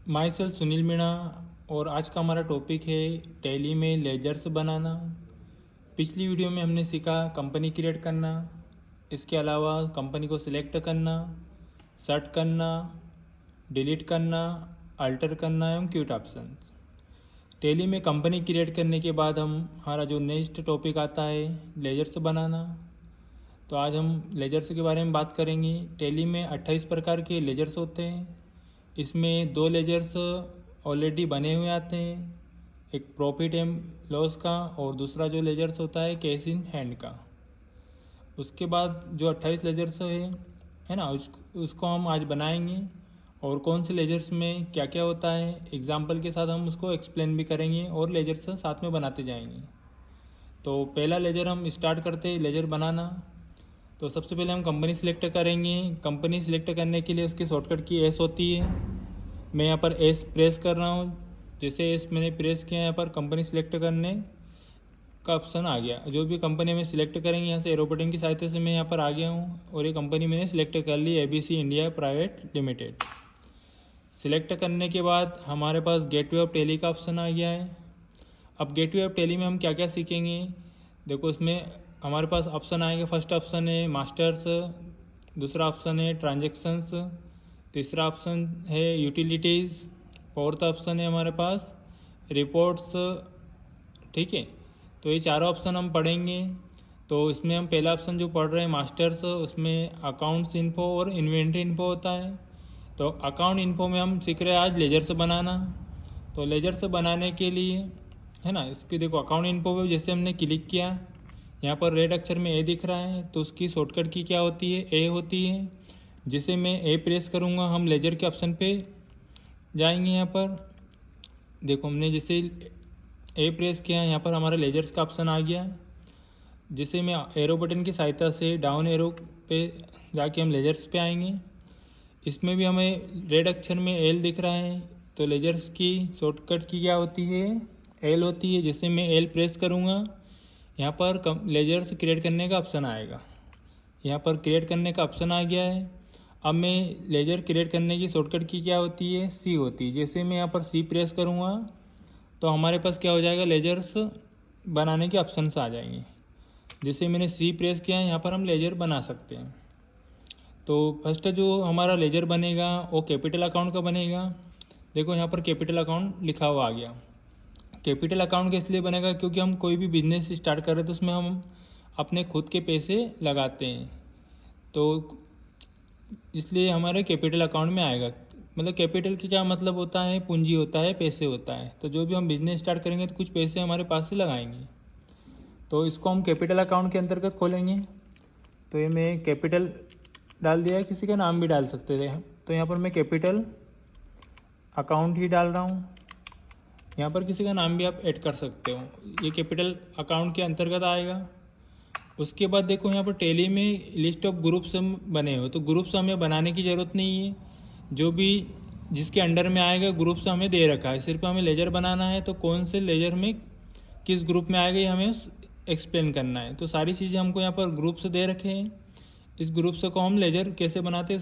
My self Sunil Meena. और आज का हमारा टॉपिक है टैली में लेजर्स बनाना। पिछली वीडियो में हमने सीखा कंपनी क्रिएट करना, इसके अलावा कंपनी को सिलेक्ट करना, सर्ट करना, डिलीट करना, अल्टर करना एवं क्यूट ऑप्शंस। टैली में कंपनी क्रिएट करने के बाद हमारा जो नेक्स्ट टॉपिक आता है लेजर्स बनाना। तो आज हम लेजर्स के बारे में बात करेंगे। टैली में 28 प्रकार के लेजर्स होते हैं। इसमें 2 लेजर्स ऑलरेडी बने हुए आते हैं, एक प्रॉफिट एंड लॉस का और दूसरा जो लेजर्स होता है कैश इन हैंड का। उसके बाद जो 28 लेजर्स है ना, उसको हम आज बनाएंगे और कौन से लेजर्स में क्या क्या होता है एग्जाम्पल के साथ हम उसको एक्सप्लेन भी करेंगे और लेजर्स साथ में बनाते जाएंगे। तो पहला लेजर हम स्टार्ट करते हैं लेजर बनाना। तो सबसे पहले हम कंपनी सिलेक्ट करेंगे। कंपनी सिलेक्ट करने के लिए उसकी शॉर्टकट की एस होती है। मैं यहाँ पर एस प्रेस कर रहा हूँ। जैसे एस मैंने प्रेस किया, यहाँ पर कंपनी सिलेक्ट करने का ऑप्शन आ गया। जो भी कंपनी हमें सिलेक्ट करेंगे यहाँ से एरो बटन की सहायता से मैं यहाँ पर आ गया हूँ और ये कंपनी मैंने सिलेक्ट कर ली, ABC India private limited. Select करने के बाद हमारे पास गेटवे ऑफ टैली का ऑप्शन आ गया है। अब गेटवे ऑफ टैली में हम क्या क्या सीखेंगे, देखो इसमें हमारे पास ऑप्शन आएंगे। फर्स्ट ऑप्शन है मास्टर्स, दूसरा ऑप्शन है ट्रांजैक्शंस, तीसरा ऑप्शन है यूटिलिटीज़, फोर्थ ऑप्शन है हमारे पास रिपोर्ट्स। ठीक है, तो ये चारों ऑप्शन हम पढ़ेंगे। तो इसमें हम पहला ऑप्शन जो पढ़ रहे हैं मास्टर्स, उसमें अकाउंट्स इन्फो और इन्वेंट्री इन्फो होता है। तो अकाउंट इन्फो में हम सीख रहे हैं आज लेजर्स बनाना। तो लेजर्स बनाने के लिए है ना, इसकी देखो अकाउंट इन्फो पे जैसे हमने क्लिक किया, यहाँ पर रेड अक्षर में ए दिख रहा है, तो उसकी शॉर्टकट की क्या होती है, ए होती है। जिसे मैं ए प्रेस करूँगा हम लेजर के ऑप्शन पे जाएंगे। यहाँ पर देखो हमने जैसे ए प्रेस किया, यहाँ पर हमारा लेजर्स का ऑप्शन आ गया। जिसे मैं एरो बटन की सहायता से डाउन एरो पे जाके हम लेजर्स पे आएंगे। इसमें भी हमें रेड अक्षर में एल दिख रहा है, तो लेजर्स की शॉर्टकट की क्या होती है, एल होती है। जिसे मैं एल प्रेस करूँगा, यहाँ पर लेजर्स क्रिएट करने का ऑप्शन आएगा। यहाँ पर क्रिएट करने का ऑप्शन आ गया है। अब मैं लेजर क्रिएट करने की शॉर्टकट की क्या होती है, सी होती है। जैसे मैं यहाँ पर सी प्रेस करूँगा तो हमारे पास क्या हो जाएगा, लेजर्स बनाने के ऑप्शंस आ जाएंगे। जैसे मैंने सी प्रेस किया, यहाँ पर हम लेजर बना सकते हैं। तो फर्स्ट जो हमारा लेजर बनेगा वो कैपिटल अकाउंट का बनेगा। देखो यहाँ पर कैपिटल अकाउंट लिखा हुआ आ गया। कैपिटल अकाउंट किस लिए बनेगा, क्योंकि हम कोई भी बिजनेस स्टार्ट कर रहे हैं तो उसमें हम अपने खुद के पैसे लगाते हैं, तो इसलिए हमारे कैपिटल अकाउंट में आएगा। मतलब कैपिटल की क्या मतलब होता है, पूंजी होता है, पैसे होता है। तो जो भी हम बिजनेस स्टार्ट करेंगे तो कुछ पैसे हमारे पास से लगाएंगे, तो इसको हम कैपिटल अकाउंट के अंतर्गत खोलेंगे। तो ये मैं कैपिटल डाल दिया है, किसी का नाम भी डाल सकते थे। तो यहाँ पर मैं कैपिटल अकाउंट ही डाल रहा हूँ। यहाँ पर किसी का नाम भी आप ऐड कर सकते हो, ये कैपिटल अकाउंट के अंतर्गत आएगा। उसके बाद देखो यहाँ पर टैली में लिस्ट ऑफ ग्रुप्स हम बने हो, तो ग्रुप्स हमें बनाने की ज़रूरत नहीं है। जो भी जिसके अंडर में आएगा ग्रुप्स हमें दे रखा है, सिर्फ हमें लेजर बनाना है। तो कौन से लेजर में किस ग्रुप में आएगा ये हमें एक्सप्लेन करना है। तो सारी चीज़ें हमको यहाँ पर ग्रुप्स दे रखे हैं। इस ग्रुप्स को हम लेजर कैसे बनाते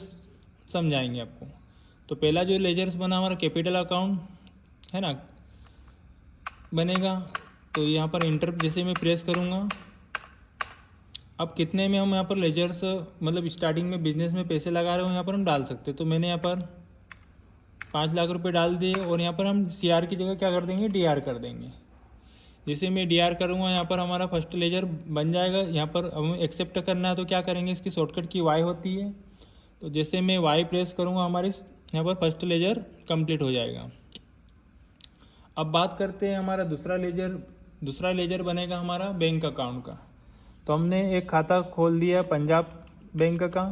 समझाएंगे आपको। तो पहला जो लेजर्स बना हमारा कैपिटल अकाउंट है ना बनेगा। तो यहाँ पर इंटर जैसे मैं प्रेस करूँगा, अब कितने में हम यहाँ पर लेजर्स मतलब स्टार्टिंग में बिजनेस में पैसे लगा रहे हो यहाँ पर हम डाल सकते हैं। तो मैंने यहाँ पर 5 लाख रुपए डाल दिए और यहाँ पर हम CR की जगह क्या कर देंगे, DR कर देंगे। जैसे मैं DR करूँगा, यहाँ पर हमारा फर्स्ट लेजर बन जाएगा। यहाँ पर हमें एक्सेप्ट करना है तो क्या करेंगे, इसकी शॉर्टकट की Y होती है। तो जैसे मैं Y प्रेस करूँगा, हमारे यहाँ पर फर्स्ट लेजर कंप्लीट हो जाएगा। अब बात करते हैं हमारा दूसरा लेजर बनेगा हमारा बैंक अकाउंट का। तो हमने एक खाता खोल दिया पंजाब बैंक का,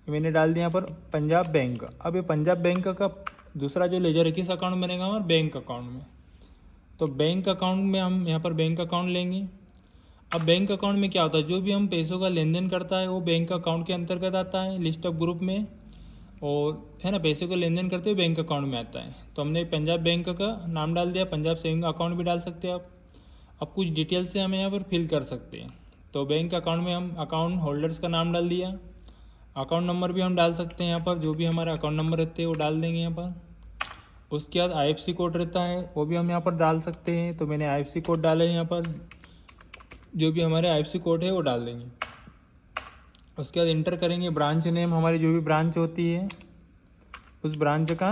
मैंने डाल दिया यहाँ पर पंजाब बैंक। अब ये पंजाब बैंक का दूसरा जो लेजर है किस अकाउंट बनेगा, हमारा बैंक अकाउंट में। तो बैंक अकाउंट में हम यहाँ पर बैंक अकाउंट लेंगे। अब बैंक अकाउंट में क्या होता है, जो भी हम पैसों का लेन देन करता है वो बैंक अकाउंट के अंतर्गत आता है लिस्ट ऑफ ग्रुप में, और है ना पैसे को लेन देन करते हुए बैंक अकाउंट में आता है। तो हमने पंजाब बैंक का नाम डाल दिया, पंजाब सेविंग अकाउंट भी डाल सकते हैं आप। अब कुछ डिटेल से हमें यहाँ पर फिल कर सकते हैं। तो बैंक अकाउंट में हम अकाउंट होल्डर्स का नाम डाल दिया, अकाउंट नंबर भी हम डाल सकते हैं यहाँ पर, जो भी हमारा अकाउंट नंबर रहते हैं वो डाल देंगे यहाँ पर। उसके बाद IFSC कोड रहता है, वो भी हम यहाँ पर डाल सकते हैं। तो मैंने IFSC कोड डाला है यहाँ पर, जो भी हमारे IFSC कोड है वो डाल देंगे। उसके बाद इंटर करेंगे ब्रांच नेम, हमारी जो भी ब्रांच होती है उस ब्रांच का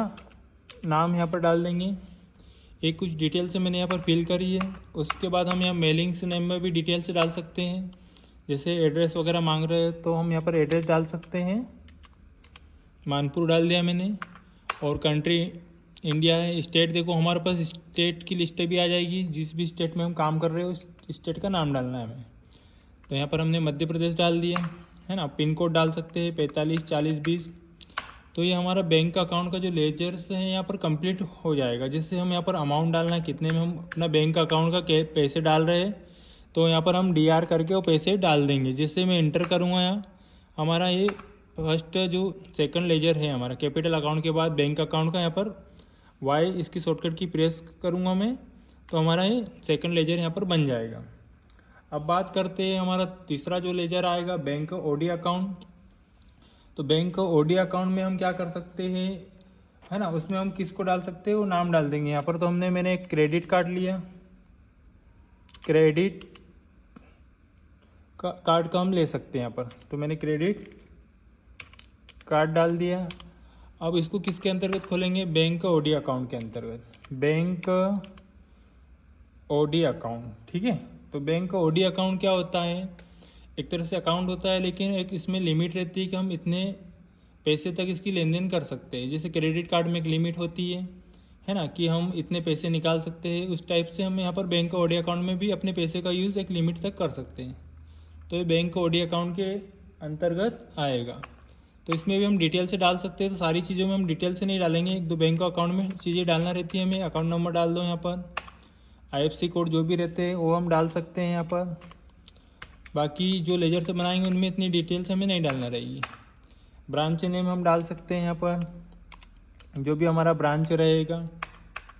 नाम यहाँ पर डाल देंगे। एक कुछ डिटेल से मैंने यहाँ पर फिल करी है। उसके बाद हम यहाँ मेलिंग्स नेम में भी डिटेल से डाल सकते हैं, जैसे एड्रेस वगैरह मांग रहे हैं तो हम यहाँ पर एड्रेस डाल सकते हैं। मानपुर डाल दिया मैंने। और कंट्री इंडिया है। स्टेट देखो हमारे पास स्टेट की लिस्ट भी आ जाएगी, जिस भी स्टेट में हम काम कर रहे हो उस स्टेट का नाम डालना है हमें। तो यहाँ पर हमने मध्य प्रदेश डाल दिया है ना। पिन कोड डाल सकते हैं 45 40 20। तो ये हमारा बैंक अकाउंट का जो लेजर्स है यहाँ पर कंप्लीट हो जाएगा। जैसे हम यहाँ पर अमाउंट डालना है, कितने में हम अपना बैंक अकाउंट का पैसे डाल रहे हैं, तो यहाँ पर हम DR करके वो पैसे डाल देंगे। जैसे मैं इंटर करूँगा यहाँ, हमारा ये फर्स्ट जो सेकंड लेजर है हमारा कैपिटल अकाउंट के बाद बैंक अकाउंट का, यहाँ पर Y इसकी शॉर्टकट की प्रेस करूँगा मैं, तो हमारा ये सेकंड लेजर यहाँ पर बन जाएगा। अब बात करते हैं हमारा तीसरा जो लेजर आएगा, बैंक OD अकाउंट। तो बैंक OD अकाउंट में हम क्या कर सकते हैं, है ना, उसमें हम किसको डाल सकते हैं वो नाम डाल देंगे यहाँ पर। तो मैंने एक क्रेडिट कार्ड लिया, क्रेडिट कार्ड का हम ले सकते हैं यहाँ पर। तो मैंने क्रेडिट कार्ड डाल दिया। अब इसको किसके अंतर्गत खोलेंगे, बैंक OD अकाउंट के अंतर्गत, बैंक OD अकाउंट। ठीक है। तो बैंक OD अकाउंट क्या होता है, एक तरह से अकाउंट होता है, लेकिन एक इसमें लिमिट रहती है कि हम इतने पैसे तक इसकी लेन देन कर सकते हैं। जैसे क्रेडिट कार्ड में एक लिमिट होती है ना, कि हम इतने पैसे निकाल सकते हैं। उस टाइप से हम यहाँ पर बैंक OD अकाउंट में भी अपने पैसे का यूज़ एक लिमिट तक कर सकते हैं। तो ये बैंक OD अकाउंट के अंतर्गत आएगा। तो इसमें भी हम डिटेल से डाल सकते हैं। तो सारी चीज़ों में हम डिटेल से नहीं डालेंगे, एक दो बैंक अकाउंट में चीज़ें डालना रहती है हमें। अकाउंट नंबर डाल दो यहाँ पर, IFSC कोड जो भी रहते हैं वो हम डाल सकते हैं यहाँ पर। बाकी जो लेजर से बनाएंगे उनमें इतनी डिटेल से हमें नहीं डालना रहेगी। ब्रांच नेम हम डाल सकते हैं यहाँ पर, जो भी हमारा ब्रांच रहेगा।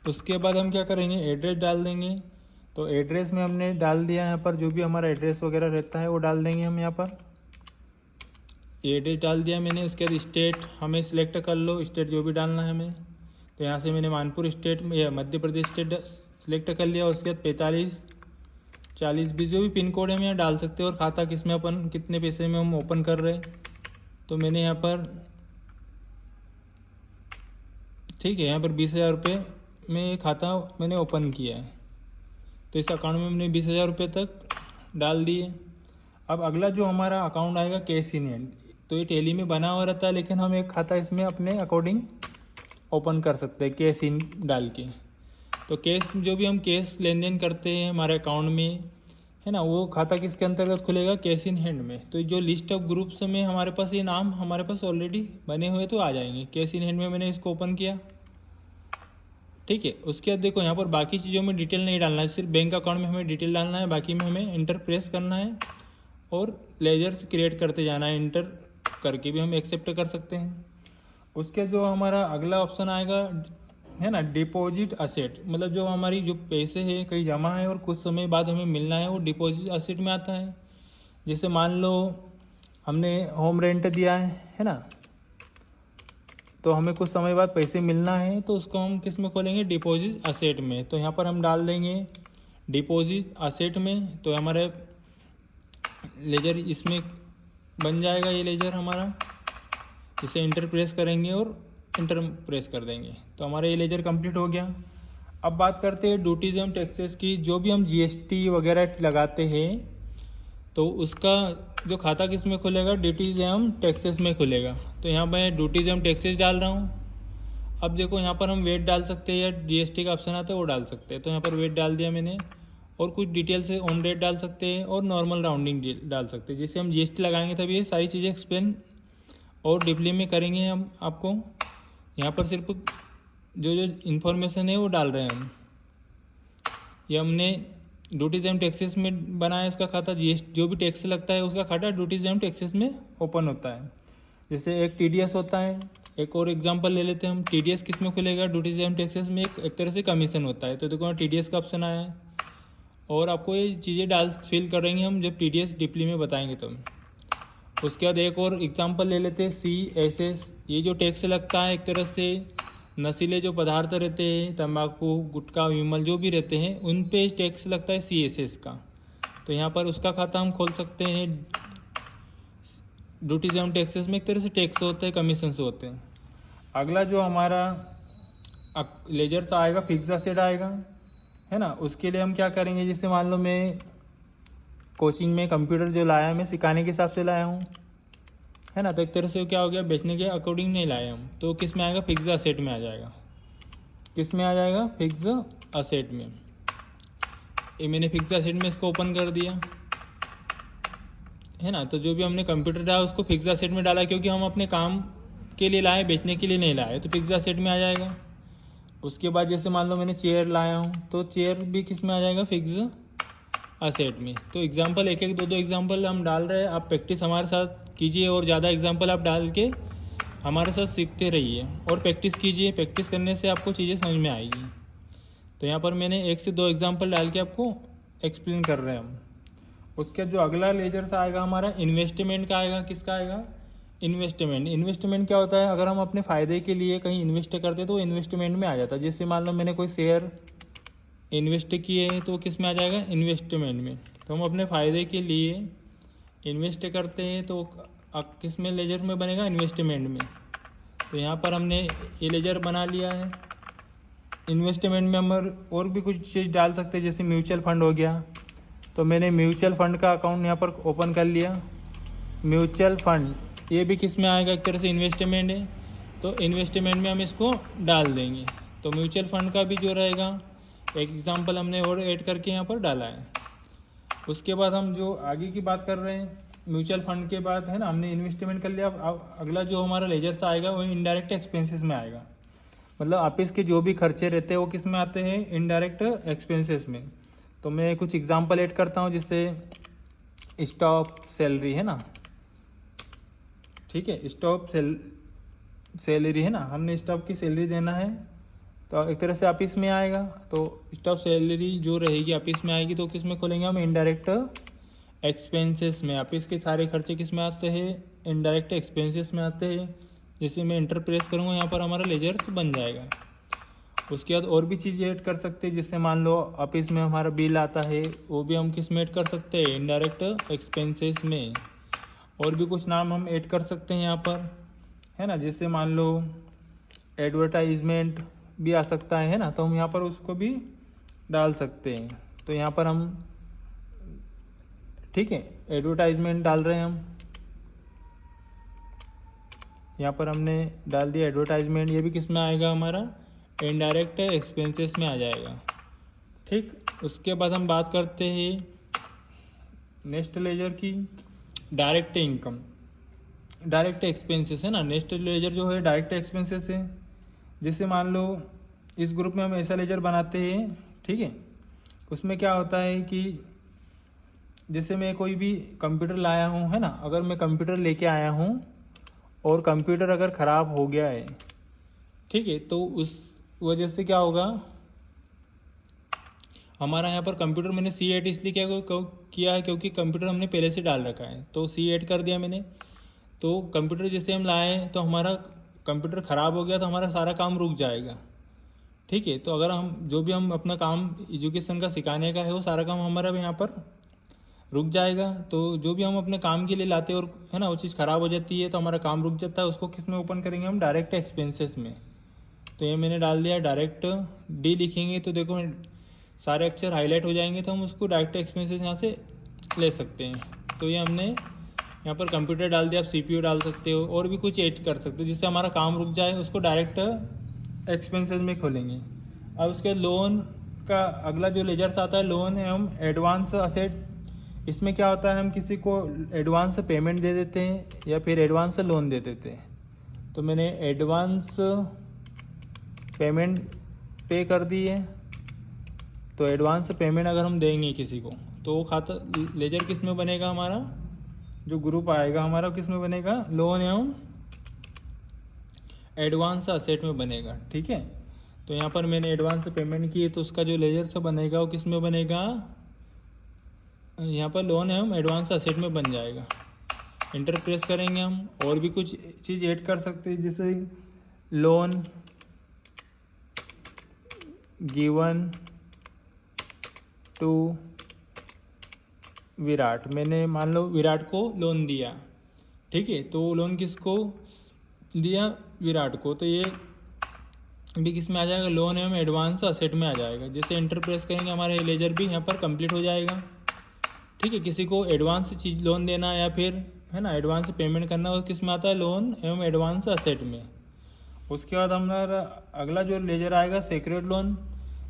उसके बाद हम क्या करेंगे, एड्रेस डाल देंगे। तो एड्रेस में हमने डाल दिया यहाँ पर, जो भी हमारा एड्रेस वगैरह रहता है वो डाल देंगे हम यहाँ पर। एड्रेस डाल दिया मैंने। उसके बाद स्टेट हमें सिलेक्ट कर लो, स्टेट जो भी डालना है हमें। तो यहाँ से मैंने मानपुर स्टेट या मध्य प्रदेश स्टेट सिलेक्ट कर लिया। उसके बाद 45 40 20 जो भी पिन कोड है हम यहाँ डाल सकते हैं। और खाता किस में अपन कितने पैसे में हम ओपन कर रहे हैं, तो मैंने यहाँ पर, ठीक है, यहाँ पर 20,000 रुपये में ये खाता मैंने ओपन किया है। तो इस अकाउंट में मैंने 20,000 रुपये तक डाल दिए। अब अगला जो हमारा अकाउंट आएगा कैश इन हैंड। तो ये टैली में बना हुआ रहता है, लेकिन हम एक खाता इसमें अपने अकॉर्डिंग ओपन कर सकते हैं कैश इन डाल के। तो कैश जो भी हम कैश लेन देन करते हैं हमारे अकाउंट में, है ना, वो खाता किसके अंतर्गत खुलेगा, कैश इन हैंड में। तो जो लिस्ट ऑफ ग्रुप्स में हमारे पास ये नाम हमारे पास ऑलरेडी बने हुए तो आ जाएंगे। कैश इन हैंड में मैंने इसको ओपन किया। ठीक है। उसके बाद देखो यहाँ पर बाकी चीज़ों में डिटेल नहीं डालना है, सिर्फ बैंक अकाउंट में हमें डिटेल डालना है। बाकी में हमें इंटर प्रेस करना है और लेजर्स क्रिएट करते जाना है। इंटर करके भी हम एक्सेप्ट कर सकते हैं। उसके जो हमारा अगला ऑप्शन आएगा, है ना, डिपॉजिट असेट। मतलब जो हमारी जो पैसे है कहीं जमा है और कुछ समय बाद हमें मिलना है, वो डिपॉजिट असेट में आता है। जैसे मान लो हमने होम रेंट दिया है ना, तो हमें कुछ समय बाद पैसे मिलना है, तो उसको हम किस में खोलेंगे, डिपॉजिट असेट में। तो यहाँ पर हम डाल देंगे डिपॉजिट असेट में। तो हमारे लेजर इसमें बन जाएगा, ये लेजर हमारा। इसे इंटर प्रेस करेंगे और इंटर प्रेस कर देंगे, तो हमारा ये लेजर कंप्लीट हो गया। अब बात करते हैं ड्यूटीज़ एवं टैक्सेस की। जो भी हम GST वगैरह लगाते हैं, तो उसका जो खाता किस में खुलेगा, ड्यूटीज़ एवं टैक्सेस में खुलेगा। तो यहाँ मैं ड्यूटीज़ एवं टैक्सेस डाल रहा हूँ। अब देखो यहाँ पर हम वेट डाल सकते हैं, या GST का ऑप्शन आता है वो डाल सकते हैं। तो यहाँ पर वेट डाल दिया मैंने, और कुछ डिटेल से ऑन रेट डाल सकते हैं और नॉर्मल राउंडिंग डाल सकते हैं। जैसे हम GST लगाएंगे तभी ये सारी चीज़ें एक्सप्लेन और डीपली में करेंगे हम आपको। यहाँ पर सिर्फ जो जो इन्फॉर्मेशन है वो डाल रहे हैं हम। ये हमने ड्यूटीज एंड टैक्सेस में बनाया इसका खाता। GST जो भी टैक्स लगता है उसका खाता ड्यूटीज एंड टैक्सेस में ओपन होता है। जैसे एक TDS होता है, एक और एग्जांपल ले लेते हैं हम। TDS किस में खुलेगा, ड्यूटीज एंड टैक्सेस में। एक तरह से कमीशन होता है। तो देखो TDS का ऑप्शन आया है, और आपको ये चीज़ें फिल करेंगे हम जब TDS डीपली में बताएंगे तब। उसके बाद एक और एग्जांपल ले लेते हैं CSS। ये जो टैक्स लगता है एक तरह से नशीले जो पदार्थ रहते हैं, तंबाकू, गुटखा, विमल जो भी रहते हैं, उन पे टैक्स लगता है CSS का। तो यहाँ पर उसका खाता हम खोल सकते हैं। ड्यूटीज एंड टैक्सेस में एक तरह से टैक्स होते हैं, कमीशंस होते हैं। अगला जो हमारा लेजर्स आएगा, फिक्स असेट आएगा, है ना। उसके लिए हम क्या करेंगे, जैसे मान लो मैं कोचिंग में कंप्यूटर जो लाया मैं सिखाने के हिसाब से लाया हूँ, है ना। तो एक तरह से क्या हो गया, बेचने के अकॉर्डिंग नहीं लाए हम, तो किस में आएगा, फिक्स असेट में आ जाएगा। किस में आ जाएगा, फिक्स असेट में। ये मैंने फिक्स असेट में इसको ओपन कर दिया, है ना। तो जो भी हमने कंप्यूटर डाला उसको फिक्स असेट में डाला, क्योंकि हम अपने काम के लिए लाए, बेचने के लिए नहीं लाए, तो फिक्स असेट में आ जाएगा। उसके बाद जैसे मान लो मैंने चेयर लाया हूँ, तो चेयर भी किस में आ जाएगा, फिक्स असेट में। तो एग्जांपल एक एक दो एग्जांपल हम डाल रहे हैं, आप प्रैक्टिस हमारे साथ कीजिए और ज़्यादा एग्जांपल आप डाल के हमारे साथ सीखते रहिए और प्रैक्टिस कीजिए। प्रैक्टिस करने से आपको चीज़ें समझ में आएगी। तो यहाँ पर मैंने 1 से 2 एग्जांपल डाल के आपको एक्सप्लेन कर रहे हैं हम। उसके जो अगला लेजर से आएगा हमारा इन्वेस्टमेंट का आएगा। किसका आएगा, इन्वेस्टमेंट। इन्वेस्टमेंट क्या होता है, अगर हम अपने फ़ायदे के लिए कहीं इन्वेस्ट करते हैं तो इन्वेस्टमेंट में आ जाता है। जैसे मान लो मैंने कोई शेयर इन्वेस्ट किए हैं, तो किस में आ जाएगा, इन्वेस्टमेंट में। तो हम अपने फ़ायदे के लिए इन्वेस्ट करते हैं, तो अब किस में, लेजर में बनेगा, इन्वेस्टमेंट में। तो यहाँ पर हमने ये लेजर बना लिया है। इन्वेस्टमेंट में हम और भी कुछ चीज़ डाल सकते हैं, जैसे म्यूचुअल फंड हो गया। तो मैंने म्यूचुअल फंड का अकाउंट यहाँ पर ओपन कर लिया। म्यूचुअल फंड ये भी किस में आएगा, एक तरह से इन्वेस्टमेंट है। तो इन्वेस्टमेंट में हम इसको डाल देंगे। तो म्यूचुअल फंड का भी जो रहेगा, एक एग्जांपल हमने और ऐड करके यहाँ पर डाला है। उसके बाद हम जो आगे की बात कर रहे हैं, म्यूचुअल फंड के बाद, है ना, हमने इन्वेस्टमेंट कर लिया। अब अगला जो हमारा लेजर से आएगा वो इनडायरेक्ट एक्सपेंसेस में आएगा। मतलब ऑफिस के जो भी खर्चे रहते हैं वो किस में आते हैं, इनडायरेक्ट एक्सपेंसेस में। तो मैं कुछ एग्जांपल ऐड करता हूँ, जिससे स्टॉप सैलरी, है ना, ठीक है, स्टॉप सैलरी, है ना, हमने स्टॉप की सैलरी देना है, तो एक तरह से ऑफिस में आएगा। तो स्टॉप सैलरी जो रहेगी ऑफिस में आएगी, तो किस में खोलेंगे हम, इनडायरेक्ट एक्सपेंसेस में। ऑफिस के सारे खर्चे किस में आते हैं, इनडायरेक्ट एक्सपेंसेस में आते हैं। जैसे मैं इंटर प्रेस करूँगा, यहाँ पर हमारा लेजर्स बन जाएगा। उसके बाद और भी चीज़ ऐड कर सकते हैं, जिससे मान लो ऑफिस में हमारा बिल आता है, वो भी हम किस में ऐड कर सकते हैं, इनडायरेक्ट एक्सपेंसेस में। और भी कुछ नाम हम ऐड कर सकते हैं यहाँ पर, है ना। जैसे मान लो एडवर्टाइजमेंट भी आ सकता है ना, तो हम यहाँ पर उसको भी डाल सकते हैं। तो यहाँ पर हम, ठीक है, एडवर्टाइजमेंट डाल रहे हैं हम। यहाँ पर हमने डाल दिया एडवर्टाइजमेंट। ये भी किस में आएगा, हमारा इनडायरेक्ट एक्सपेंसेस में आ जाएगा, ठीक। उसके बाद हम बात करते हैं नेक्स्ट लेजर की, डायरेक्ट इनकम, डायरेक्ट एक्सपेंसेस, है ना। नेक्स्ट लेजर जो है डायरेक्ट एक्सपेंसेस है। जैसे मान लो इस ग्रुप में हम ऐसा लेजर बनाते हैं, ठीक है। उसमें क्या होता है कि जैसे मैं कोई भी कंप्यूटर लाया हूँ, है ना, अगर मैं कंप्यूटर लेके आया हूँ और कंप्यूटर अगर ख़राब हो गया है, ठीक है, तो उस वजह से क्या होगा, हमारा यहाँ पर कंप्यूटर मैंने C8 इसलिए किया है क्योंकि कंप्यूटर हमने पहले से डाल रखा है, तो C8 कर दिया मैंने। तो कंप्यूटर जैसे हम लाए तो हमारा कंप्यूटर ख़राब हो गया, तो हमारा सारा काम रुक जाएगा, ठीक है। तो अगर हम जो भी हम अपना काम एजुकेशन का सिखाने का है, वो सारा काम हमारा भी यहाँ पर रुक जाएगा। तो जो भी हम अपने काम के लिए लाते हैं और, है ना, वो चीज़ ख़राब हो जाती है, तो हमारा काम रुक जाता है। उसको किस में ओपन करेंगे हम, डायरेक्ट एक्सपेंसेस में। तो ये मैंने डाल दिया डायरेक्ट, डी लिखेंगे तो देखो सारे अक्षर हाईलाइट हो जाएंगे, तो हम उसको डायरेक्ट एक्सपेंसेस यहाँ से ले सकते हैं। तो ये हमने यहाँ पर कंप्यूटर डाल दिया, आप CPU डाल सकते हो और भी कुछ ऐड कर सकते हो, जिससे हमारा काम रुक जाए। उसको डायरेक्ट एक्सपेंसेस में खोलेंगे। अब उसके लोन का अगला जो लेजर्स आता है, लोन एवं एडवांस असेट। इसमें क्या होता है, हम किसी को एडवांस पेमेंट दे देते हैं या फिर एडवांस लोन दे देते हैं। तो मैंने एडवांस पेमेंट पे कर दी है। तो एडवांस पेमेंट अगर हम देंगे किसी को, तो वो खाता लेजर किस में बनेगा, हमारा जो ग्रुप आएगा हमारा किस में बनेगा, लोन एवं एडवांस असेट में बनेगा, ठीक है। तो यहाँ पर मैंने एडवांस पेमेंट की है, तो उसका जो लेजर से बनेगा वो किस में बनेगा, यहाँ पर लोन एवं एडवांस असेट में बन जाएगा। इंटर प्रेस करेंगे हम, और भी कुछ चीज़ ऐड कर सकते हैं, जैसे लोन गिवन टू विराट, मैंने मान लो विराट को लोन दिया, ठीक है। तो लोन किसको दिया? विराट को। तो ये भी किस में आ जाएगा? लोन एवं एडवांस असेट में आ जाएगा। जैसे एंटर प्रेस करेंगे हमारा लेजर भी यहाँ पर कंप्लीट हो जाएगा, ठीक है। किसी को एडवांस चीज़ लोन देना या फिर है ना एडवांस पेमेंट करना, वो किस में आता है? लोन एवं एडवांस असेट में। उसके बाद हमारा अगला जो लेजर आएगा सेक्रेड लोन।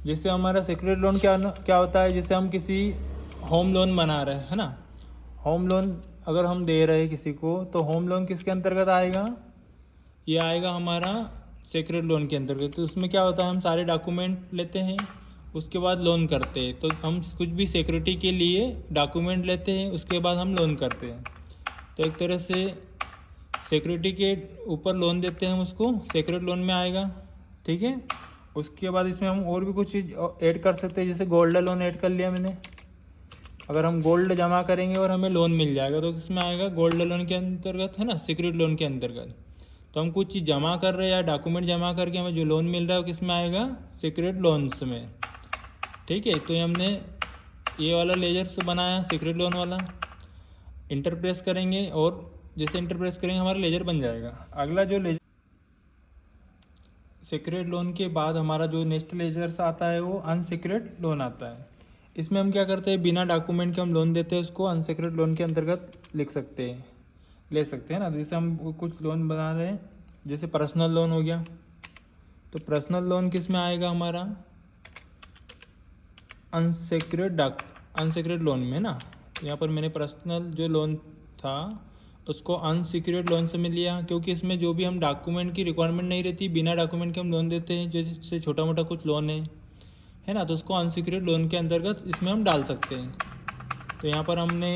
जैसे हमारा सेक्रेड लोन क्या होता है? जैसे हम किसी होम लोन बना रहे हैं, है ना, होम लोन अगर हम दे रहे हैं किसी को, तो होम लोन किसके अंतर्गत आएगा? ये आएगा हमारा सेक्रेड लोन के अंतर्गत। तो उसमें क्या होता है? हम सारे डॉक्यूमेंट लेते हैं, उसके बाद लोन करते हैं। तो हम कुछ भी सिक्योरिटी के लिए डॉक्यूमेंट लेते हैं, उसके बाद हम लोन करते हैं। तो एक तरह से सिक्योरिटी के ऊपर लोन देते हैं हम, उसको सेक्रेड लोन में आएगा, ठीक है। उसके बाद इसमें हम और भी कुछ चीज़ ऐड कर सकते हैं। जैसे गोल्ड लोन ऐड कर लिया मैंने, अगर हम गोल्ड जमा करेंगे और हमें लोन मिल जाएगा तो किसमें आएगा? गोल्ड लोन के अंतर्गत, है ना, सिक्योरिटी लोन के अंतर्गत। तो हम कुछ चीज़ जमा कर रहे हैं या डॉक्यूमेंट जमा करके हमें जो लोन मिल रहा है वो किस में आएगा? सिक्योरिटी लोन्स में, ठीक है। तो ये हमने ये वाला लेजर्स बनाया सिक्योरिटी लोन वाला। इंटर प्रेस करेंगे और जैसे इंटर प्रेस करेंगे हमारा लेजर बन जाएगा। अगला जो लेजर सिक्योरिटी लोन के बाद हमारा जो नेक्स्ट लेजर्स आता है वो अनसिक्योर्ड लोन आता है। इसमें हम क्या करते हैं? बिना डॉक्यूमेंट के हम लोन देते हैं, उसको अनसिक्योर्ड लोन के अंतर्गत लिख सकते हैं, ले सकते हैं ना। जैसे हम कुछ लोन बना रहे हैं, जैसे पर्सनल लोन हो गया, तो पर्सनल लोन किस में आएगा? हमारा अनसिक्योर्ड लोन में ना। यहाँ पर मैंने पर्सनल जो लोन था उसको अनसिक्योर्ड लोन से मिल लिया, क्योंकि इसमें जो भी हम डॉक्यूमेंट की रिक्वायरमेंट नहीं रहती, बिना डॉक्यूमेंट के हम लोन देते हैं। जैसे छोटा मोटा कुछ लोन है ना, तो उसको अनसिक्योर्ड लोन के अंतर्गत इसमें हम डाल सकते हैं। तो यहाँ पर हमने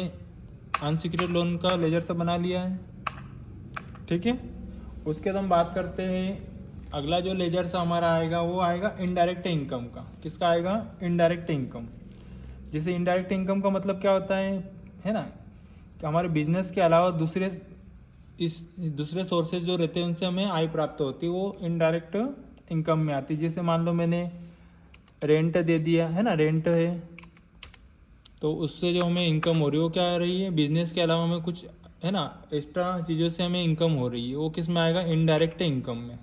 अनसिक्योर्ड लोन का लेजर से बना लिया है, ठीक है। उसके बाद हम बात करते हैं अगला जो लेजर से हमारा आएगा वो आएगा इनडायरेक्ट इनकम का। किसका आएगा? Indirect income. जैसे इनडायरेक्ट इनकम का मतलब क्या होता है ना, कि हमारे बिजनेस के अलावा दूसरे सोर्सेज जो रहते हैं उनसे हमें आय प्राप्त होती है, वो इनडायरेक्ट इनकम में आती है। जैसे मान लो मैंने रेंट दे दिया, है ना, रेंट है, तो उससे जो हमें इनकम हो रही है वो क्या आ रही है? बिजनेस के अलावा हमें कुछ, है ना, एक्स्ट्रा चीज़ों से हमें इनकम हो रही है, वो किस में आएगा? इनडायरेक्ट इनकम में।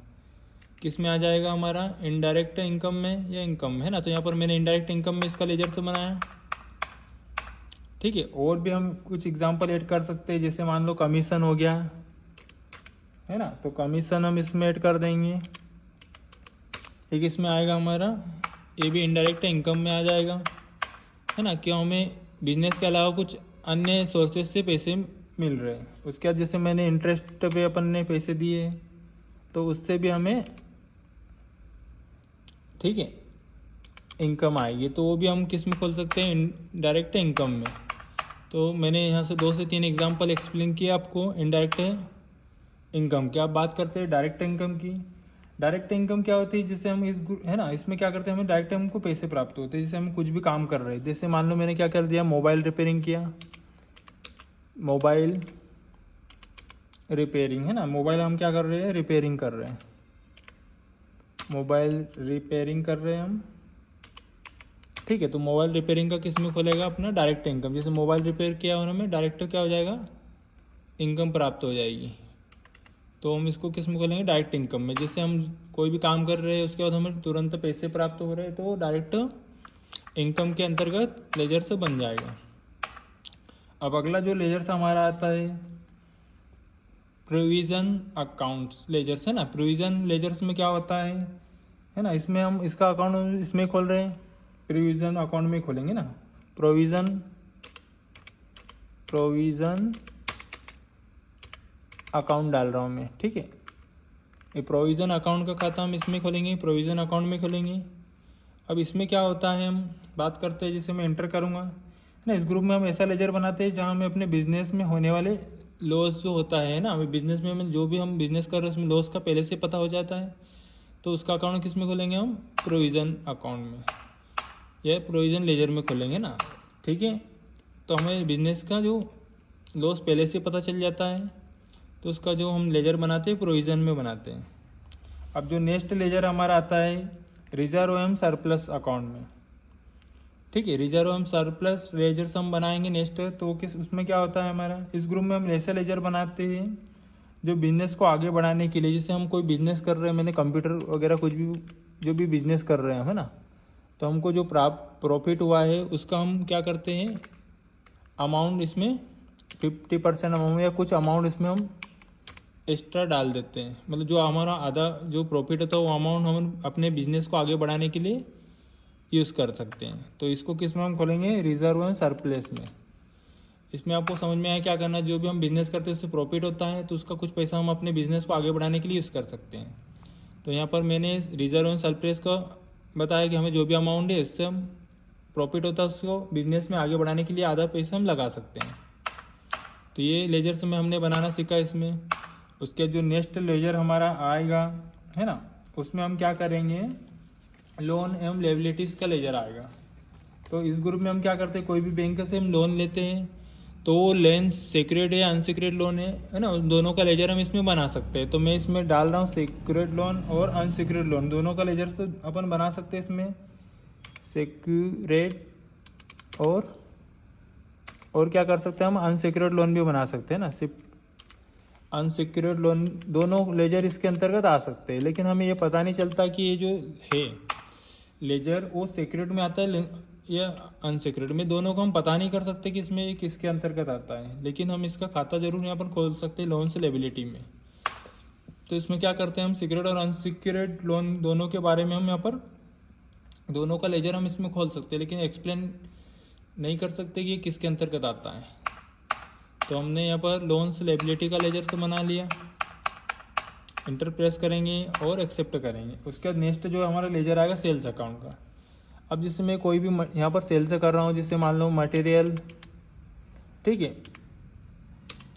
किस में आ जाएगा हमारा? इनडायरेक्ट इनकम में या इनकम में, है ना। तो यहाँ पर मैंने इनडायरेक्ट इनकम में इसका लेजर से बनाया, ठीक है। और भी हम कुछ एग्जांपल ऐड कर सकते हैं। जैसे मान लो कमीशन हो गया, है ना, तो कमीशन हम इसमें ऐड कर देंगे। एक इसमें आएगा हमारा, ये भी इनडायरेक्ट इनकम में आ जाएगा, है ना। क्यों? हमें बिजनेस के अलावा कुछ अन्य सोर्सेज से पैसे मिल रहे हैं। उसके बाद जैसे मैंने इंटरेस्ट पे अपन ने पैसे दिए, तो उससे भी हमें, ठीक है, इनकम आएगी। तो वो भी हम किस में खोल सकते हैं? डायरेक्ट इनकम में। तो मैंने यहाँ से 2 से 3 एग्जांपल एक्सप्लेन किया आपको इनडायरेक्ट इनकम की। अब बात करते हैं डायरेक्ट इनकम की। डायरेक्ट इनकम क्या होती है? जैसे हम है ना, इसमें क्या करते हैं? हमें डायरेक्ट हमको पैसे प्राप्त होते हैं। जैसे हम कुछ भी काम कर रहे हैं, जैसे मान लो मैंने क्या कर दिया? मोबाइल रिपेयरिंग किया, मोबाइल रिपेयरिंग, है ना। मोबाइल हम क्या कर रहे हैं? रिपेयरिंग कर रहे हैं, मोबाइल रिपेयरिंग कर रहे हैं हम, ठीक है। तो मोबाइल रिपेयरिंग का किस में खोलेगा? अपना डायरेक्ट इनकम। जैसे मोबाइल रिपेयर किया और हमें डायरेक्ट क्या हो जाएगा? इनकम प्राप्त हो जाएगी। तो हम इसको किस में खोलेंगे? डायरेक्ट इनकम में। जैसे हम कोई भी काम कर रहे हैं, उसके बाद हमें तुरंत पैसे प्राप्त हो रहे हैं, तो डायरेक्ट इनकम के अंतर्गत लेजर से बन जाएगा। अब अगला जो लेजर से हमारा आता है प्रोविज़न अकाउंट्स लेजर्स, है ना। प्रोविज़न लेजर्स में क्या होता है ना, इसमें हम इसका अकाउंट इसमें खोल रहे हैं, प्रोविज़न अकाउंट में खोलेंगे ना। प्रोविज़न अकाउंट डाल रहा हूँ मैं, ठीक है। ये प्रोविज़न अकाउंट का खाता हम इसमें खोलेंगे, प्रोविज़न अकाउंट में खोलेंगे। अब इसमें क्या होता है, हम बात करते हैं। जैसे मैं एंटर करूँगा ना, इस ग्रुप में हम ऐसा लेजर बनाते हैं जहाँ हमें अपने बिजनेस में होने वाले लॉस जो होता है ना, हमें बिजनेस में हमें जो भी हम बिजनेस कर रहे हैं उसमें लॉस का पहले से पता हो जाता है। तो उसका अकाउंट किस में खोलेंगे? हम प्रोविज़न अकाउंट में या प्रोविज़न लेजर में खोलेंगे ना, ठीक है। तो हमें बिजनेस का जो लॉस पहले से पता चल जाता है, तो उसका जो हम लेजर बनाते हैं प्रोविज़न में बनाते हैं। अब जो नेक्स्ट लेजर हमारा आता है रिजर्व एवं सरप्लस अकाउंट में। ठीक है, रिजर्व एवं सरप्लस लेजर्स हम बनाएंगे नेक्स्ट। तो किस उसमें क्या होता है हमारा, इस ग्रुप में हम ऐसे लेजर बनाते हैं जो बिजनेस को आगे बढ़ाने के लिए, जैसे हम कोई बिजनेस कर रहे हैं, मैंने कंप्यूटर वगैरह कुछ भी जो भी बिजनेस कर रहे हैं, है ना, तो हमको जो प्रॉफिट हुआ है उसका हम क्या करते हैं, अमाउंट इसमें 50% अमाउंट या कुछ अमाउंट इसमें हम एक्स्ट्रा डाल देते हैं। मतलब जो हमारा आधा जो प्रॉफिट होता है वो अमाउंट हम अपने बिजनेस को आगे बढ़ाने के लिए यूज़ कर सकते हैं। तो इसको किस में हम खोलेंगे, रिजर्व एंड सरप्लस में। इसमें आपको समझ में आया क्या करना है, जो भी हम बिजनेस करते हैं उससे प्रॉफिट होता है तो उसका कुछ पैसा हम अपने बिजनेस को आगे बढ़ाने के लिए यूज़ कर सकते हैं। तो यहाँ पर मैंने रिजर्व एंड सरप्लस का बताया कि हमें जो भी अमाउंट है इससे हम प्रॉफिट होता है उसको बिजनेस में आगे बढ़ाने के लिए आधा पैसा हम लगा सकते हैं। तो ये लेजर्स में हमने बनाना सीखा इसमें। उसके जो नेक्स्ट लेजर हमारा आएगा, है ना, उसमें हम क्या करेंगे, लोन एवं लायबिलिटीज़ का लेजर आएगा। तो इस ग्रुप में हम क्या करते हैं, कोई भी बैंक से हम लोन लेते हैं तो वो लेन सेक्रेड है अनसेक्रेड लोन है ना, दोनों का लेजर हम इसमें बना सकते हैं। तो मैं इसमें डाल रहा हूँ सेक्रेड लोन और अनसेक्रेड लोन, दोनों का लेजर से अपन बना सकते हैं। इसमें सेक्रेड और क्या कर सकते हैं हम, अनसेक्योर्ड लोन भी बना सकते हैं ना। सिर्फ अनसेक्योर्ड लोन दोनों लेजर इसके अंतर्गत आ सकते हैं, लेकिन हमें ये पता नहीं चलता कि ये जो है लेजर वो सेक्योर्ड में आता है या अनसेक्योर्ड में, दोनों को हम पता नहीं कर सकते कि इसमें किसके अंतर्गत आता है। लेकिन हम इसका खाता जरूर यहाँ पर खोल सकते हैं लोन से लायबिलिटी में। तो इसमें क्या करते हैं हम, सिक्योर्ड और अनसिक्योर्ड लोन दोनों के बारे में हम यहाँ पर दोनों का लेजर हम इसमें खोल सकते हैं, लेकिन एक्सप्लेन नहीं कर सकते कि ये किसके अंतर्गत आता है। तो हमने यहाँ पर लोन्स लायबिलिटी का लेजर से बना लिया, इंटर प्रेस करेंगे और एक्सेप्ट करेंगे। उसके बाद नेक्स्ट जो हमारा लेजर आएगा सेल्स अकाउंट का। अब जिससे मैं कोई भी यहाँ पर सेल्स कर रहा हूँ, जिससे मान लो मटेरियल, ठीक है,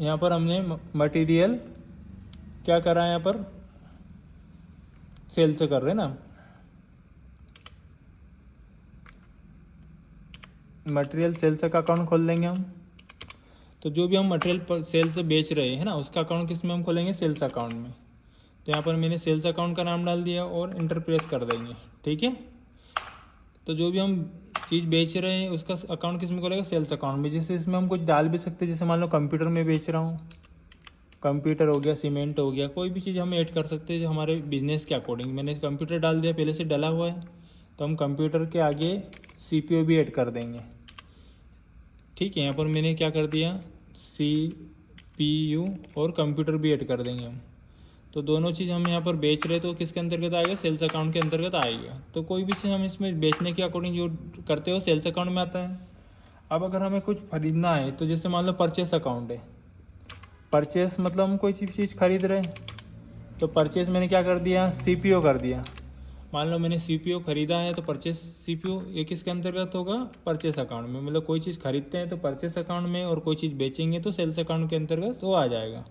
यहाँ पर हमने मटेरियल क्या करा है, यहाँ पर सेल्स कर रहे हैं ना, मटेरियल सेल्स का अकाउंट खोल लेंगे हम। तो जो भी हम मटेरियल सेल से बेच रहे हैं ना उसका अकाउंट किस में हम खोलेंगे, सेल्स अकाउंट में। तो यहाँ पर मैंने सेल्स अकाउंट का नाम डाल दिया और इंटर प्रेस कर देंगे। ठीक है, तो जो भी हम चीज़ बेच रहे हैं उसका अकाउंट किस में खोलेगा, सेल्स अकाउंट में। जैसे इसमें हम कुछ डाल भी सकते हैं, जैसे मान लो कंप्यूटर में बेच रहा हूँ, कंप्यूटर हो गया, सीमेंट हो गया, कोई भी चीज़ हम ऐड कर सकते हैं जो हमारे बिजनेस के अकॉर्डिंग। मैंने कंप्यूटर डाल दिया, पहले से डला हुआ है, तो हम कंप्यूटर के आगे CPU भी ऐड कर देंगे। ठीक है, यहाँ पर मैंने क्या कर दिया, CPU और कंप्यूटर भी ऐड कर देंगे हम। तो दोनों चीज़ हम यहाँ पर बेच रहे तो किसके अंतर्गत आएगा, सेल्स अकाउंट के अंतर्गत आएगा। तो कोई भी चीज़ हम इसमें बेचने के अकॉर्डिंग जो करते हो सेल्स अकाउंट में आता है। अब अगर हमें कुछ खरीदना है तो जैसे मान लो परचेस अकाउंट है, परचेस मतलब हम कोई चीज़ खरीद रहे हैं, तो परचेस मैंने क्या कर दिया, CPU कर दिया। मान लो मैंने CPU खरीदा है तो परचेस CPU ये किसके अंतर्गत होगा, परचेस अकाउंट में। मतलब कोई चीज़ खरीदते हैं तो परचेस अकाउंट में, और कोई चीज़ बेचेंगे तो सेल्स अकाउंट के अंतर्गत वो आ जाएगा।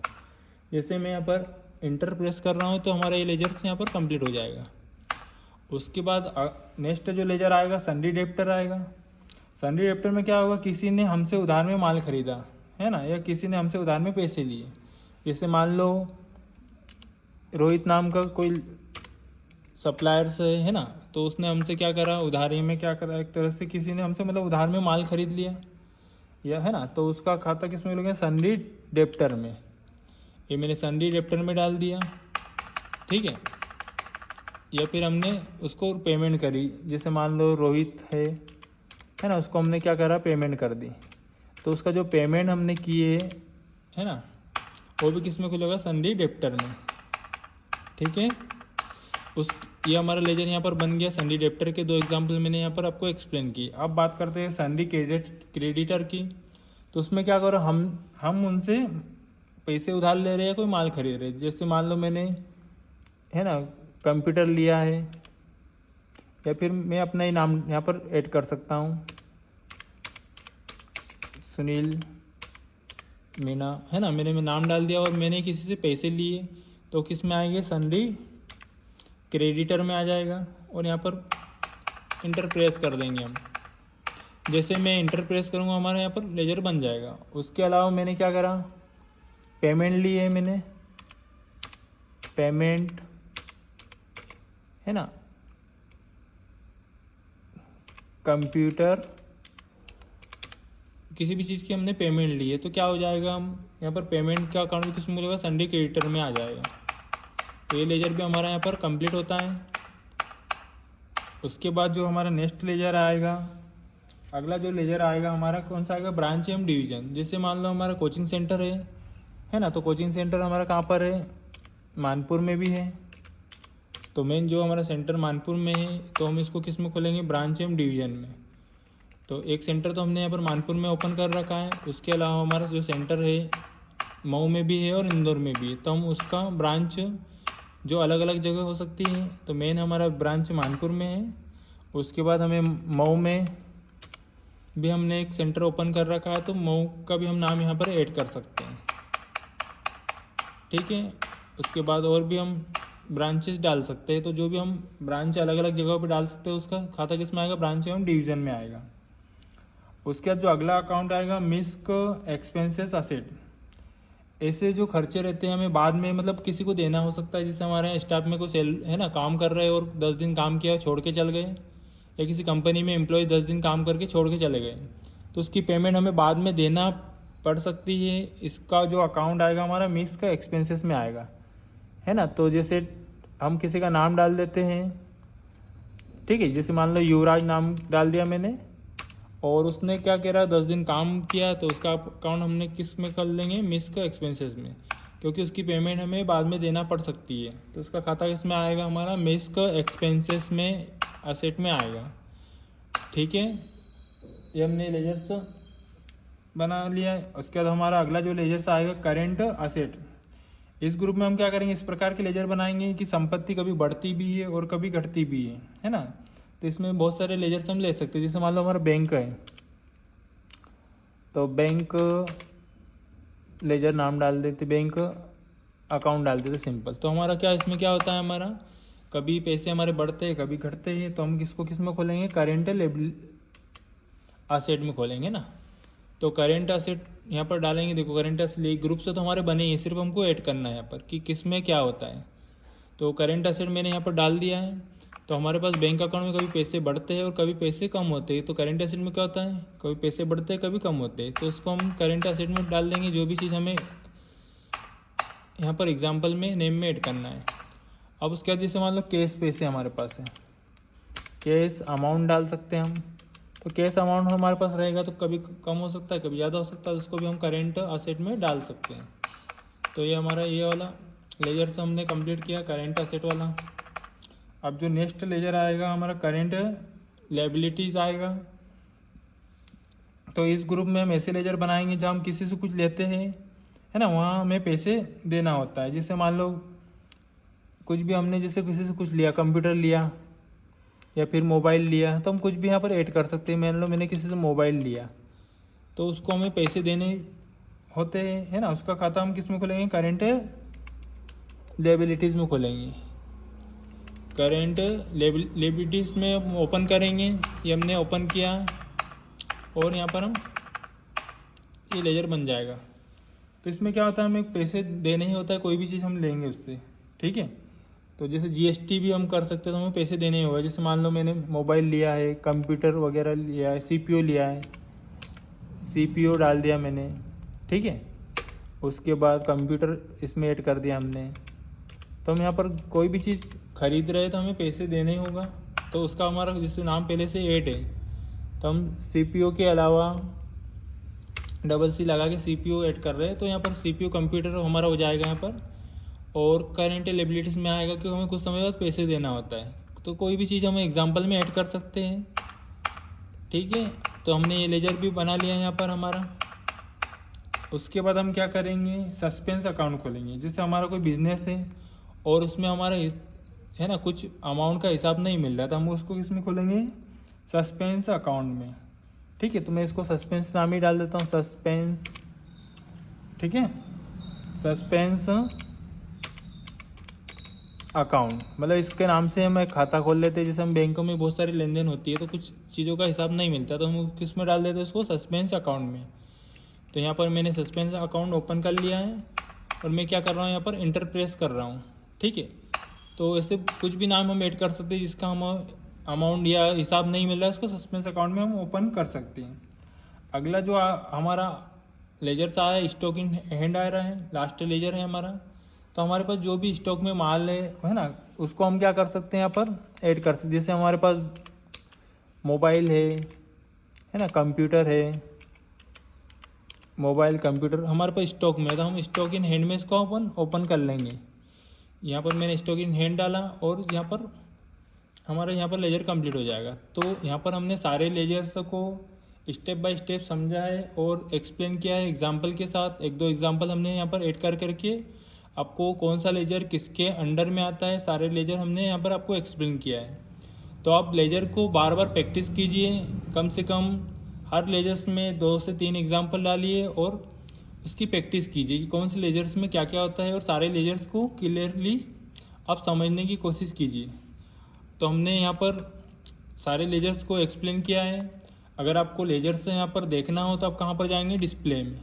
जैसे मैं यहाँ पर इंटर प्रेस कर रहा हूँ तो हमारा ये लेजर यहाँ पर कंप्लीट हो जाएगा। उसके बाद नेक्स्ट जो लेजर आएगा सन्डी डेप्टर आएगा। सन्डी डेप्टर में क्या होगा, किसी ने हमसे उधार में माल खरीदा है ना, या किसी ने हमसे उधार में पैसे लिए। जैसे मान लो रोहित नाम का कोई सप्लायर्स है ना, तो उसने हमसे क्या करा, उधारी में क्या करा, एक तरह से किसी ने हमसे मतलब उधार में माल खरीद लिया या, है ना, तो उसका खाता किस में लोगे, सन्डी डेप्टर में। ये मैंने सन्डी डेप्टर में डाल दिया। ठीक है, या फिर हमने उसको पेमेंट करी, जैसे मान लो रोहित है ना, उसको हमने क्या करा, पेमेंट कर दी। तो उसका जो पेमेंट हमने किए है ना, वो भी किस में खुलेगा, सन्डी डेप्टर में। ठीक है, ये हमारा लेजर यहाँ पर बन गया। सन्डी डेप्टर के 2 एग्जाम्पल मैंने यहाँ पर आपको एक्सप्लेन की। अब बात करते हैं सन्डी क्रेडिटर की। तो उसमें क्या करो, हम उनसे पैसे उधार ले रहे हैं, कोई माल खरीद रहे। जैसे मान लो मैंने है ना कंप्यूटर लिया है, या फिर मैं अपना ही नाम यहाँ पर ऐड कर सकता हूँ, सुनील मीना, है ना, मैंने नाम डाल दिया और मैंने किसी से पैसे लिए, तो किस में आएंगे, सन्डी क्रेडिटर में आ जाएगा। और यहाँ पर इंटर प्रेस कर देंगे हम। जैसे मैं इंटर प्रेस करूँगा हमारा यहाँ पर लेजर बन जाएगा। उसके अलावा मैंने क्या करा, पेमेंट ली है मैंने, पेमेंट है ना, कंप्यूटर किसी भी चीज़ की हमने पेमेंट ली है तो क्या हो जाएगा, हम यहाँ पर पेमेंट का अकाउंट किस में मिलेगा, संडे क्रेडिटर में आ जाएगा। तो ये लेजर भी हमारा यहाँ पर कंप्लीट होता है। उसके बाद जो हमारा नेक्स्ट लेजर आएगा, अगला जो लेजर आएगा हमारा कौन सा आएगा, ब्रांच एवं डिवीज़न। जैसे मान लो हमारा कोचिंग सेंटर है ना, तो कोचिंग सेंटर हमारा कहाँ पर है, मानपुर में भी है। तो मेन जो हमारा सेंटर मानपुर में है तो हम इसको किस में खोलेंगे, ब्रांच एवं डिवीज़न में। तो एक सेंटर तो हमने यहाँ पर मानपुर में ओपन कर रखा है, उसके अलावा हमारा जो सेंटर है मऊ में भी है और इंदौर में भी है, तो हम उसका ब्रांच जो अलग अलग जगह हो सकती है, तो मेन हमारा ब्रांच मानपुर में है। उसके बाद हमें मऊ में भी हमने एक सेंटर ओपन कर रखा है, तो मऊ का भी हम नाम यहाँ पर ऐड कर सकते हैं, ठीक है। उसके बाद और भी हम ब्रांचेस डाल सकते हैं, तो जो भी हम ब्रांच अलग अलग जगहों पर डाल सकते हैं उसका खाता किस में आएगा, ब्रांच एवं डिवीज़न में आएगा। उसके बाद जो अगला अकाउंट आएगा, मिस्क एक्सपेंसेस असेट। ऐसे जो खर्चे रहते हैं हमें बाद में मतलब किसी को देना हो सकता है, जैसे हमारे यहाँ स्टाफ में कोई सेल है ना, काम कर रहे हैं और 10 दिन काम किया छोड़ के चल गए, या किसी कंपनी में एम्प्लॉय 10 दिन काम करके छोड़ के चले गए, तो उसकी पेमेंट हमें बाद में देना पड़ सकती है। इसका जो अकाउंट आएगा हमारा मिस्क एक्सपेंसेस में आएगा, है ना। तो जैसे हम किसी का नाम डाल देते हैं, ठीक है, जैसे मान लो युवराज नाम डाल दिया मैंने, और उसने क्या कह रहा 10 दिन काम किया, तो उसका अकाउंट हमने किस में कर लेंगे, मिस्क एक्सपेंसेस में, क्योंकि उसकी पेमेंट हमें बाद में देना पड़ सकती है। तो उसका खाता किस में आएगा, हमारा मिस्क एक्सपेंसेस में असेट में आएगा, ठीक है। ये हमने लेजर्स बना लिया है। उसके बाद हमारा अगला जो लेजर्स आएगा, करेंट असेट। इस ग्रुप में हम क्या करेंगे, इस प्रकार के लेजर बनाएंगे कि संपत्ति कभी बढ़ती भी है और कभी घटती भी है ना। तो इसमें बहुत सारे लेजर्स हम ले सकते हैं। जैसे मान लो हमारा बैंक है, तो बैंक लेजर नाम डाल देते, बैंक अकाउंट डाल देते, सिंपल। तो हमारा क्या इसमें क्या होता है, हमारा कभी पैसे हमारे बढ़ते हैं कभी घटते हैं, तो हम किसको किस में खोलेंगे, करेंट असेट में खोलेंगे ना। तो करेंट असेट यहाँ पर डालेंगे। देखो करेंट असेट ग्रुप से तो हमारे बने ही, सिर्फ हमको ऐड करना है यहाँ पर कि किस में क्या होता है। तो करेंट असेट मैंने यहाँ पर डाल दिया है। तो हमारे पास बैंक अकाउंट में कभी पैसे बढ़ते हैं और कभी पैसे कम होते हैं। तो करेंट असेट में क्या होता है, कभी पैसे बढ़ते हैं कभी कम होते हैं, तो उसको हम करेंट असेट में डाल देंगे, जो भी चीज़ हमें यहाँ पर एग्जांपल में नेम में ऐड करना है। अब उसके बाद जैसे मान लो कैश पैसे हमारे पास है, कैश अमाउंट डाल सकते हैं हम। तो कैश अमाउंट हमारे पास रहेगा तो कभी कम हो सकता है कभी ज़्यादा हो सकता है, उसको भी हम करेंट असेट में डाल सकते हैं। तो ये हमारा ये वाला लेजर से हमने कंप्लीट किया, करेंट असेट वाला। अब जो नेक्स्ट लेजर आएगा हमारा करेंट लायबिलिटीज़ आएगा। तो इस ग्रुप में हम ऐसे लेजर बनाएंगे जहाँ हम किसी से कुछ लेते हैं, है ना, वहाँ हमें पैसे देना होता है। जैसे मान लो कुछ भी हमने जैसे किसी से कुछ लिया, कंप्यूटर लिया या फिर मोबाइल लिया, तो हम कुछ भी यहाँ पर ऐड कर सकते हैं। मान लो मैंने किसी से मोबाइल लिया, तो उसको हमें पैसे देने होते हैं, है ना। उसका खाता हम किस में खोलेंगे, करेंट लायबिलिटीज़ में खोलेंगे। करेंट लायबिलिटीज़ में हम ओपन करेंगे, ये हमने ओपन किया और यहाँ पर हम ये लेजर बन जाएगा। तो इसमें क्या होता है, हमें पैसे देने ही होता है, कोई भी चीज़ हम लेंगे उससे, ठीक है। तो जैसे जीएसटी भी हम कर सकते हैं, तो हमें पैसे देने ही होगा। जैसे मान लो मैंने मोबाइल लिया है, कंप्यूटर वगैरह लिया है, सीपीयू लिया है, सीपीयू डाल दिया मैंने, ठीक है। उसके बाद कंप्यूटर इसमें ऐड कर दिया हमने। तो हम यहाँ पर कोई भी चीज़ खरीद रहे तो हमें पैसे देने ही होगा। तो उसका हमारा जैसे नाम पहले से ऐड है, तो हम सीपीयू के अलावा डबल सी लगा के सीपीयू ऐड कर रहे हैं, तो यहाँ पर सीपीयू कंप्यूटर हमारा हो जाएगा यहाँ पर। और करेंट लायबिलिटीज़ में आएगा कि हमें कुछ समय बाद पैसे देना होता है। तो कोई भी चीज़ हम एग्जाम्पल में ऐड कर सकते हैं, ठीक है। तो हमने ये लेजर भी बना लिया यहाँ पर हमारा। उसके बाद हम क्या करेंगे, सस्पेंस अकाउंट खोलेंगे। जैसे हमारा कोई बिजनेस है और उसमें हमारा है ना कुछ अमाउंट का हिसाब नहीं मिल रहा, तो हम उसको किस में खोलेंगे, सस्पेंस अकाउंट में, ठीक है। तो मैं इसको सस्पेंस नाम ही डाल देता हूँ, सस्पेंस, ठीक है। सस्पेंस अकाउंट मतलब इसके नाम से हम एक खाता खोल लेते हैं। जैसे हम बैंकों में बहुत सारी लेन देन होती है, तो कुछ चीज़ों का हिसाब नहीं मिलता, तो हम किस में डाल देते हैं, उसको सस्पेंस अकाउंट में। तो यहाँ पर मैंने सस्पेंस अकाउंट ओपन कर लिया है और मैं क्या कर रहा हूँ, यहाँ पर इंटर प्रेस कर रहा हूँ, ठीक है। तो ऐसे कुछ भी नाम हम ऐड कर सकते हैं जिसका हम अमाउंट या हिसाब नहीं मिल रहा है, उसको सस्पेंस अकाउंट में हम ओपन कर सकते हैं। अगला जो हमारा लेजर सा है, स्टॉक इन हैंड आ रहा है, लास्ट लेजर है हमारा। तो हमारे पास जो भी स्टॉक में माल है ना, उसको हम क्या कर सकते हैं, यहाँ पर ऐड कर सकते हैं। जैसे हमारे पास मोबाइल है ना, कंप्यूटर है, मोबाइल कंप्यूटर हमारे पास स्टॉक में है, तो हम स्टॉक इन हैंड में इसको ओपन कर लेंगे। यहाँ पर मैंने स्टॉक इन हैंड डाला और यहाँ पर हमारा यहाँ पर लेजर कंप्लीट हो जाएगा। तो यहाँ पर हमने सारे लेजर्स को स्टेप बाय स्टेप समझा है और एक्सप्लेन किया है एग्जाम्पल के साथ। एक दो एग्जाम्पल हमने यहाँ पर ऐड करके आपको कौन सा लेजर किसके अंडर में आता है, सारे लेजर हमने यहाँ पर आपको एक्सप्लेन किया है। तो आप लेजर को बार बार प्रैक्टिस कीजिए, कम से कम हर लेजर्स में 2 से 3 एग्जाम्पल डालिए और उसकी प्रैक्टिस कीजिए कि कौन से लेजर्स में क्या क्या होता है, और सारे लेजर्स को क्लियरली आप समझने की कोशिश कीजिए। तो हमने यहाँ पर सारे लेजर्स को एक्सप्लेन किया है। अगर आपको लेजर्स यहाँ पर देखना हो तो आप कहाँ पर जाएंगे, डिस्प्ले में।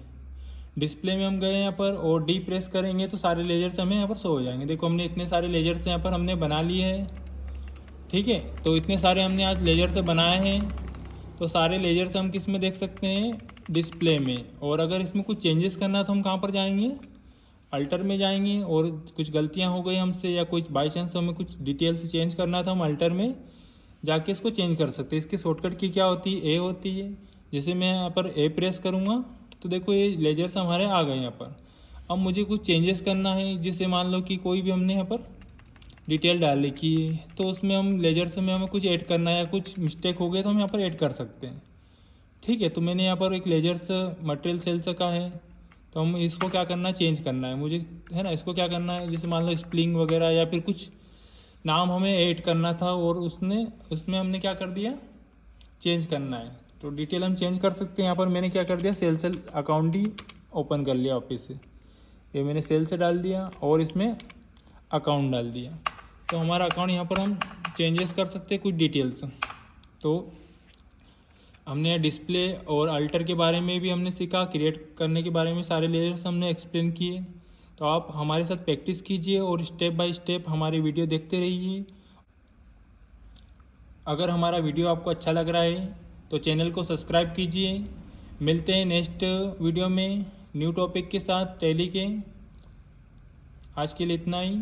डिस्प्ले में हम गए यहाँ पर और डी प्रेस करेंगे तो सारे लेजर्स हमें यहाँ पर शो हो जाएंगे। देखो हमने इतने सारे लेजर्स यहाँ पर हमने बना लिए हैं, ठीक है। तो इतने सारे हमने आज लेजर से बनाए हैं। तो सारे लेजर्स हम किस में देख सकते हैं, डिस्प्ले में। और अगर इसमें कुछ चेंजेस करना है तो हम कहाँ पर जाएंगे, अल्टर में जाएंगे। और कुछ गलतियाँ हो गई हमसे या कुछ बाई चांस हमें कुछ डिटेल्स चेंज करना था, हम अल्टर में जाके इसको चेंज कर सकते हैं। इसकी शॉर्टकट की क्या होती है, ए होती है। जैसे मैं यहाँ पर ए प्रेस करूँगा तो देखो ये लेजर्स हमारे आ गए यहाँ पर। अब मुझे कुछ चेंजेस करना है, जिससे मान लो कि कोई भी हमने यहाँ पर डिटेल डाल लिखी है, तो उसमें हम लेजर्स में हमें कुछ ऐड करना है या कुछ मिस्टेक हो गए तो हम यहाँ पर ऐड कर सकते हैं, ठीक है। तो मैंने यहाँ पर एक लेजर्स मटेरियल सेल्स का है, तो हम इसको क्या करना है, चेंज करना है मुझे, है ना। इसको क्या करना है, जैसे मान लो स्प्लिंग वगैरह या फिर कुछ नाम हमें ऐड करना था और उसमें हमने क्या कर दिया, चेंज करना है। तो डिटेल हम चेंज कर सकते हैं। यहाँ पर मैंने क्या कर दिया, सेल अकाउंट ही ओपन कर लिया वापस से। ये मैंने सेल से डाल दिया और इसमें अकाउंट डाल दिया। तो हमारा अकाउंट यहाँ पर हम चेंजेस कर सकते हैं कुछ डिटेल्स। तो हमने डिस्प्ले और अल्टर के बारे में भी हमने सीखा, क्रिएट करने के बारे में सारे लेयर्स हमने एक्सप्लेन किए। तो आप हमारे साथ प्रैक्टिस कीजिए और स्टेप बाय स्टेप हमारी वीडियो देखते रहिए। अगर हमारा वीडियो आपको अच्छा लग रहा है तो चैनल को सब्सक्राइब कीजिए। मिलते हैं नेक्स्ट वीडियो में न्यू टॉपिक के साथ टैली के। आज के लिए इतना ही।